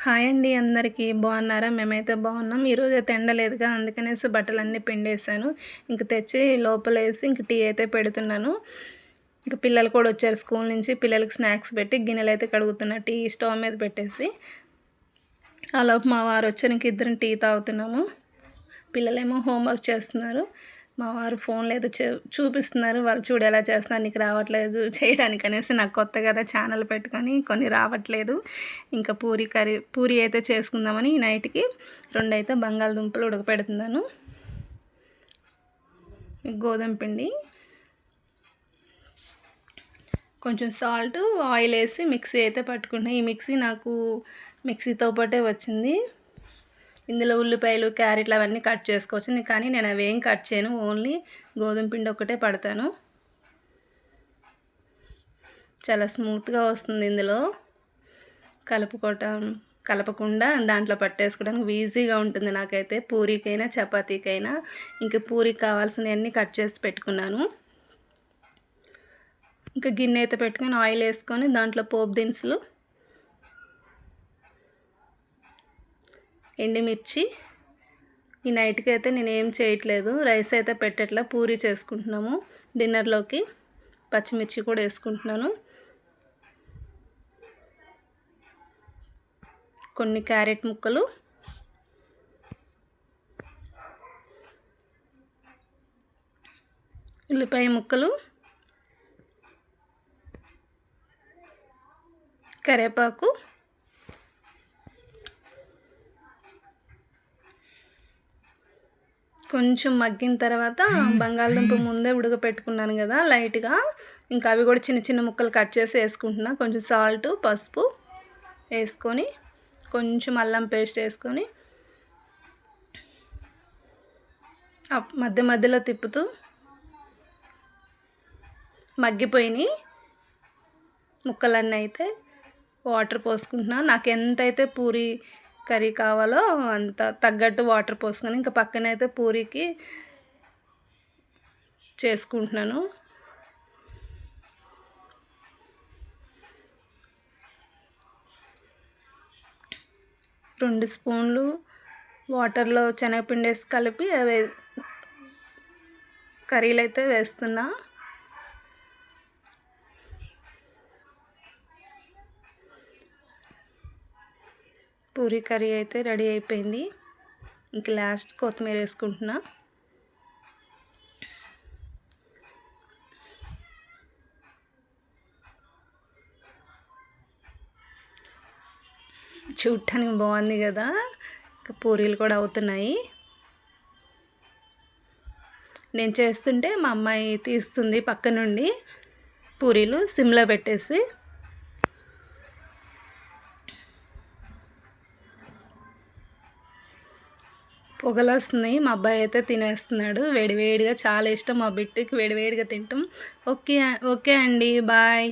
Hi అండి అందరికీ. బాగున్నారా? మేమైతే బాగున్నాం. ఈరోజైతే ఎండ లేదుగా అందుకనేసి బట్టలన్నీ పిండేసాను. ఇంక తెచ్చి లోపలేసి ఇంక టీ అయితే పెడుతున్నాను. ఇంక పిల్లలు కూడా వచ్చారు స్కూల్ నుంచి. పిల్లలకి స్నాక్స్ పెట్టి గిన్నెలైతే కడుగుతున్నా టీ స్టవ్ మీద పెట్టేసి. ఆలోపు మా వారు వచ్చారు. ఇంక ఇద్దరం టీ తాగుతున్నాము. పిల్లలేమో హోంవర్క్ చేస్తున్నారు. మా వారు ఫోన్లో ఏదో చూపిస్తున్నారు. వాళ్ళు చూడు ఎలా చేస్తున్నారు, నీకు రావట్లేదు చేయడానికి అనేసి. నాకు కొత్త కదా ఛానల్ పెట్టుకొని కొన్ని రావట్లేదు. ఇంకా పూరి అయితే చేసుకుందామని నైట్కి 2 అయితే బంగాళదుంపలు ఉడకపెడుతున్నాను. గోధుమ పిండి, కొంచెం సాల్ట్, ఆయిల్ వేసి మిక్సీ అయితే పట్టుకుంటున్నాను. ఈ మిక్సీ నాకు మిక్సీతో పాటే వచ్చింది. ఇందులో ఉల్లిపాయలు, క్యారెట్లు అవన్నీ కట్ చేసుకోవచ్చు. కానీ నేను అవేం కట్ చేయను. ఓన్లీ గోధుమ పిండి ఒక్కటే పడతాను. చాలా స్మూత్గా వస్తుంది. ఇందులో కలపకుండా దాంట్లో పట్టేసుకోవడానికి ఈజీగా ఉంటుంది నాకైతే. పూరీకైనా చపాతీకైనా. ఇంకా పూరికి కావాల్సినవన్నీ కట్ చేసి పెట్టుకున్నాను. ఇంకా గిన్నె అయితే పెట్టుకొని ఆయిల్ వేసుకొని దాంట్లో పోపు దినుసులు, ఎండుమిర్చి. ఈ నైట్కి అయితే నేను ఏం చేయట్లేదు, రైస్ అయితే పెట్టట్లా, పూరీ చేసుకుంటున్నాము డిన్నర్లోకి. పచ్చిమిర్చి కూడా వేసుకుంటున్నాను. కొన్ని క్యారెట్ ముక్కలు, ఉల్లిపాయ ముక్కలు, కరివేపాకు, కొంచెం మగ్గిన తర్వాత బంగాళదుంప ముందే ఉడకపెట్టుకున్నాను కదా లైట్గా, ఇంకా అవి కూడా చిన్న చిన్న ముక్కలు కట్ చేసి వేసుకుంటున్నా. కొంచెం సాల్ట్, పసుపు వేసుకొని కొంచెం అల్లం పేస్ట్ వేసుకొని మధ్యలో తిప్పుతూ మగ్గిపోయినాయి ముక్కలన్నీ అయితే వాటర్ పోసుకుంటున్నా. నాకు ఎంతైతే పూరి కర్రీ కావాలో అంత తగ్గట్టు వాటర్ పోసుకొని ఇంకా పక్కనైతే పూరికి చేసుకుంటున్నాను. రెండు స్పూన్లు వాటర్లో శనగపిండి వేసి కలిపి అవి కర్రీలు అయితే వేస్తున్నా. పూరీ కర్రీ అయితే రెడీ అయిపోయింది. ఇంక లాస్ట్ కొత్తిమీర వేసుకుంటున్నా. చూడటానికి బాగుంది కదా. ఇంకా పూరీలు కూడా అవుతున్నాయి. నేను చేస్తుంటే మా అమ్మాయి తీస్తుంది పక్క నుండి పూరీలు సిమ్లో పెట్టేసి. పొగలు వస్తున్నాయి. మా అబ్బాయి అయితే తినేస్తున్నాడు వేడివేడిగా. చాలా ఇష్టం మా బిట్టుకి వేడివేడిగా తింటాం. ఓకే అండి, బాయ్.